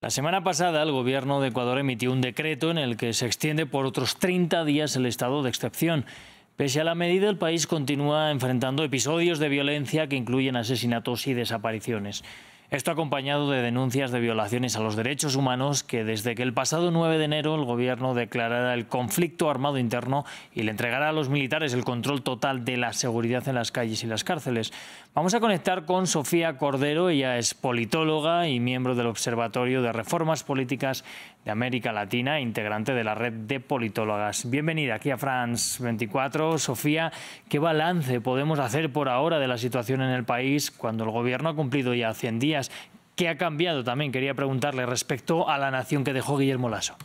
La semana pasada el gobierno de Ecuador emitió un decreto en el que se extiende por otros 30 días el estado de excepción. Pese a la medida, el país continúa enfrentando episodios de violencia que incluyen asesinatos y desapariciones. Esto acompañado de denuncias de violaciones a los derechos humanos que desde que el pasado 9 de enero el gobierno declarara el conflicto armado interno y le entregara a los militares el control total de la seguridad en las calles y las cárceles. Vamos a conectar con Sofía Cordero. Ella es politóloga y miembro del Observatorio de Reformas Políticas de América Latina, integrante de la red de politólogas. Bienvenida aquí a France 24. Sofía, ¿qué balance podemos hacer por ahora de la situación en el país cuando el gobierno ha cumplido ya 100 días? ¿Qué ha cambiado también? Quería preguntarle respecto a la nación que dejó Guillermo Lasso.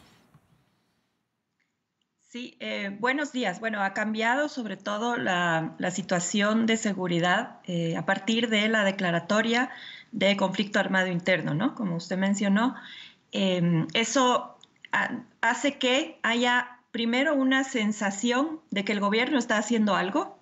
Sí, buenos días. Bueno, ha cambiado sobre todo la situación de seguridad a partir de la declaratoria de conflicto armado interno, ¿no? Como usted mencionó, eso hace que haya primero una sensación de que el gobierno está haciendo algo.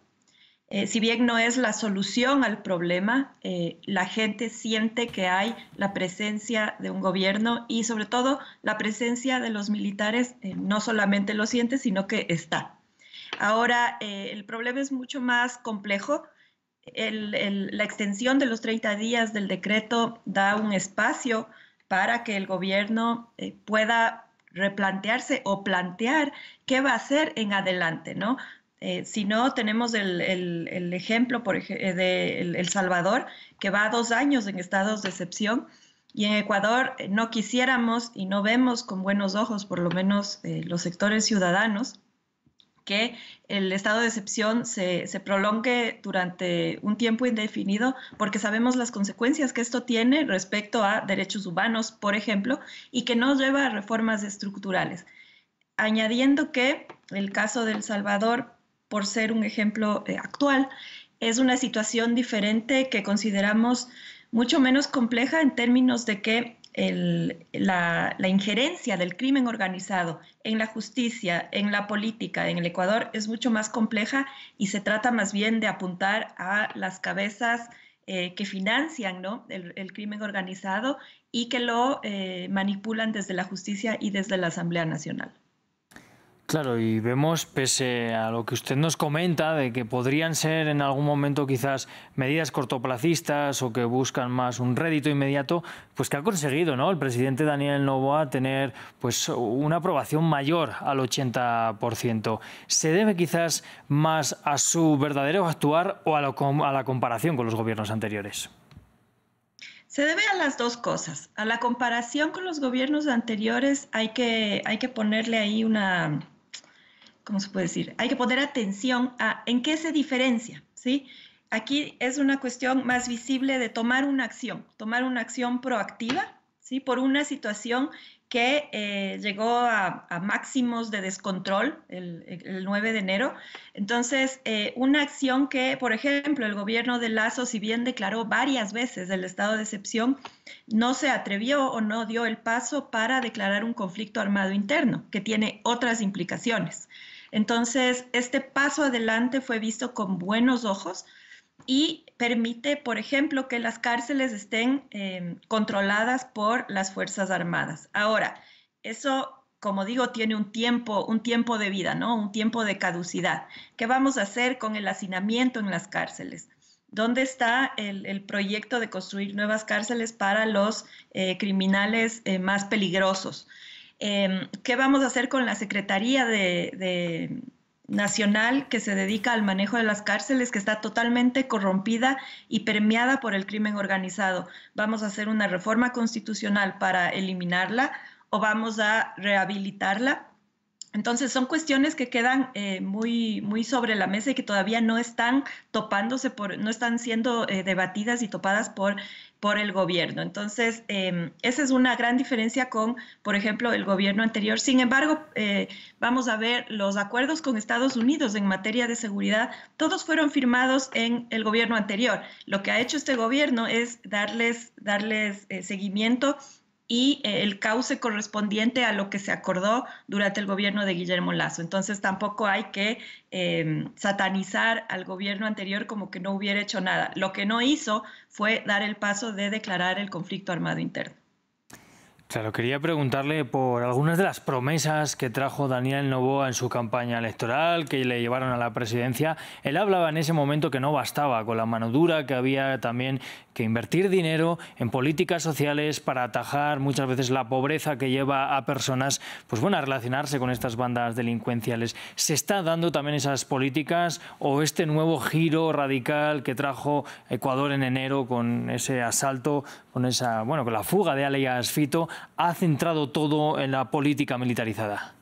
Si bien no es la solución al problema, la gente siente que hay la presencia de un gobierno y sobre todo la presencia de los militares, no solamente lo siente, sino que está. Ahora, el problema es mucho más complejo. La extensión de los 30 días del decreto da un espacio para que el gobierno pueda replantearse o plantear qué va a hacer en adelante, ¿no? Si no, tenemos el ejemplo de El Salvador, que va 2 años en estados de excepción, y en Ecuador no quisiéramos y no vemos con buenos ojos, por lo menos los sectores ciudadanos, que el estado de excepción se prolongue durante un tiempo indefinido, porque sabemos las consecuencias que esto tiene respecto a derechos humanos, por ejemplo, y que no lleva a reformas estructurales. Añadiendo que el caso de El Salvador, por ser un ejemplo actual, es una situación diferente que consideramos mucho menos compleja en términos de que la injerencia del crimen organizado en la justicia, en la política, en el Ecuador es mucho más compleja y se trata más bien de apuntar a las cabezas que financian, ¿no?, el crimen organizado y que lo manipulan desde la justicia y desde la Asamblea Nacional. Claro, y vemos, pese a lo que usted nos comenta, de que podrían ser en algún momento quizás medidas cortoplacistas o que buscan más un rédito inmediato, pues que ha conseguido, ¿no?, el presidente Daniel Noboa tener pues una aprobación mayor al 80%. ¿Se debe quizás más a su verdadero actuar o a la comparación con los gobiernos anteriores? Se debe a las dos cosas. A la comparación con los gobiernos anteriores hay que ponerle ahí ¿cómo se puede decir? Hay que poner atención a en qué se diferencia, ¿sí? Aquí es una cuestión más visible de tomar una acción proactiva, ¿sí?, por una situación que llegó a máximos de descontrol el 9 de enero. Entonces, una acción que, por ejemplo, el gobierno de Lasso, si bien declaró varias veces el estado de excepción, no se atrevió o no dio el paso para declarar un conflicto armado interno, que tiene otras implicaciones. Entonces, este paso adelante fue visto con buenos ojos y permite, por ejemplo, que las cárceles estén controladas por las Fuerzas Armadas. Ahora, eso, como digo, tiene un tiempo de vida, ¿no?, un tiempo de caducidad. ¿Qué vamos a hacer con el hacinamiento en las cárceles? ¿Dónde está el proyecto de construir nuevas cárceles para los criminales más peligrosos? ¿Qué vamos a hacer con la Secretaría Nacional que se dedica al manejo de las cárceles, que está totalmente corrompida y permeada por el crimen organizado? ¿Vamos a hacer una reforma constitucional para eliminarla o vamos a rehabilitarla? Entonces son cuestiones que quedan muy sobre la mesa y que todavía no están no están siendo debatidas y topadas por el gobierno. Entonces, esa es una gran diferencia con, por ejemplo, el gobierno anterior. Sin embargo, vamos a ver los acuerdos con Estados Unidos en materia de seguridad, todos fueron firmados en el gobierno anterior. Lo que ha hecho este gobierno es darles seguimiento y el cauce correspondiente a lo que se acordó durante el gobierno de Guillermo Lasso. Entonces tampoco hay que satanizar al gobierno anterior como que no hubiera hecho nada. Lo que no hizo fue dar el paso de declarar el conflicto armado interno. Claro, quería preguntarle por algunas de las promesas que trajo Daniel Noboa en su campaña electoral, que le llevaron a la presidencia. Él hablaba en ese momento que no bastaba con la mano dura, que había también que invertir dinero en políticas sociales para atajar muchas veces la pobreza que lleva a personas, pues bueno, a relacionarse con estas bandas delincuenciales. ¿Se está dando también esas políticas o este nuevo giro radical que trajo Ecuador en enero con ese asalto, con esa, bueno, con la fuga de alias Fito, ha centrado todo en la política militarizada?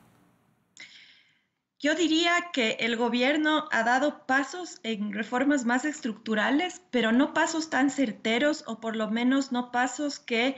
Yo diría que el gobierno ha dado pasos en reformas más estructurales, pero no pasos tan certeros, o por lo menos no pasos que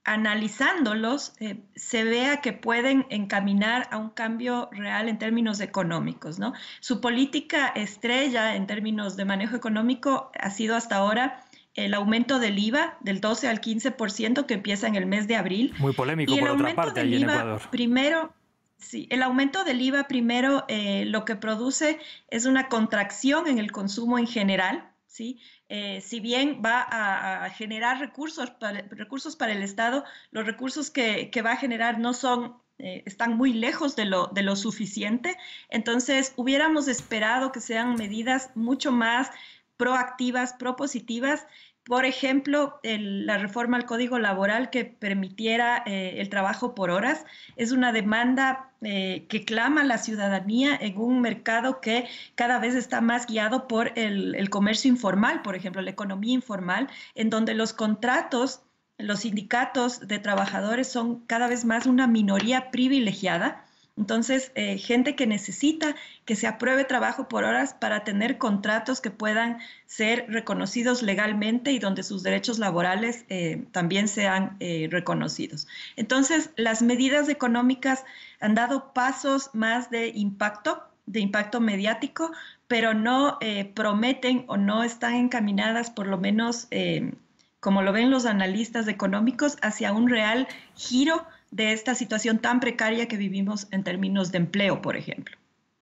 analizándolos se vea que pueden encaminar a un cambio real en términos económicos, ¿no? Su política estrella en términos de manejo económico ha sido hasta ahora el aumento del IVA del 12 al 15% que empieza en el mes de abril. Muy polémico, Y el por otra aumento parte, del allí en IVA Ecuador. primero, sí, el aumento del IVA primero lo que produce es una contracción en el consumo en general, ¿sí? Si bien va a generar recursos para el Estado, los recursos que va a generar no son, están muy lejos de lo suficiente. Entonces, hubiéramos esperado que sean medidas mucho más proactivas, propositivas. Por ejemplo, la reforma al Código Laboral que permitiera el trabajo por horas es una demanda que clama la ciudadanía en un mercado que cada vez está más guiado por el comercio informal, por ejemplo, la economía informal, en donde los contratos, los sindicatos de trabajadores son cada vez más una minoría privilegiada. Entonces, gente que necesita que se apruebe trabajo por horas para tener contratos que puedan ser reconocidos legalmente y donde sus derechos laborales también sean reconocidos. Entonces, las medidas económicas han dado pasos más de impacto mediático, pero no prometen o no están encaminadas, por lo menos como lo ven los analistas económicos, hacia un real giro de esta situación tan precaria que vivimos en términos de empleo, por ejemplo.